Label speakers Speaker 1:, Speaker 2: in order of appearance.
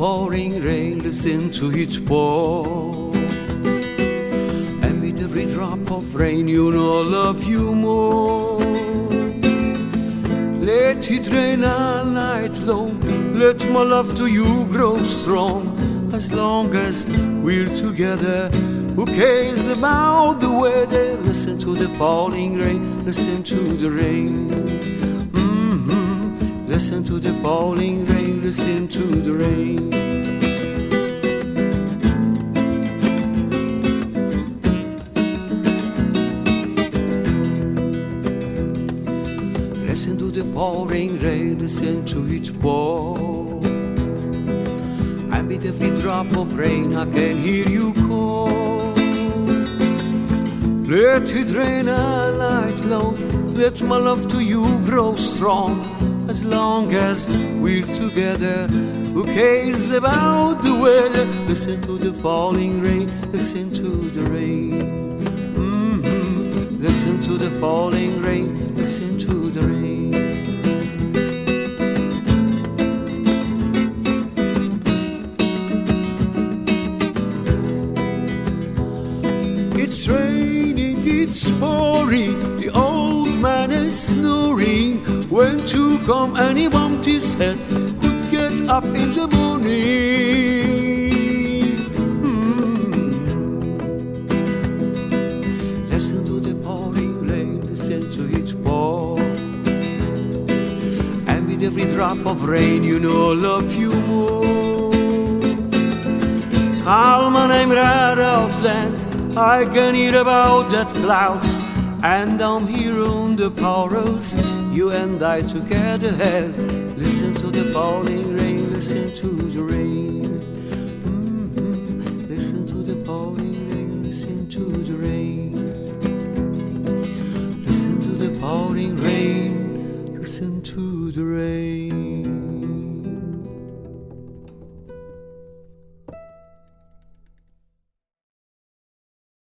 Speaker 1: pouring rain, listen to it pour. And with every drop of rain, you know I love you more. Let it rain all night long, let my love to you grow strong. As long as we're together, who cares about the weather? Listen to the falling rain, listen to the rain. Listen to the falling rain, listen to the rain. Listen to the pouring rain, listen to it pour. And with every drop of rain I can hear you call. Let it rain all night long, let my love to you grow strong. As long as we're together, who cares about the weather? Listen to the falling rain, listen to the rain. Listen to the falling rain, listen to the rain. It's raining, it's pouring, the old man is snoring. When to come and he bumped his head, could get up in the morning. Listen to the pouring rain, listen to it pour. And with every drop of rain, you know I love you more. Call my name right out land, I can hear about that clouds. And I'm here on the powers, you and I together. Listen to the falling rain, listen to the rain. Listen to the pouring rain, listen to the rain. Listen to the pouring rain, listen to the rain.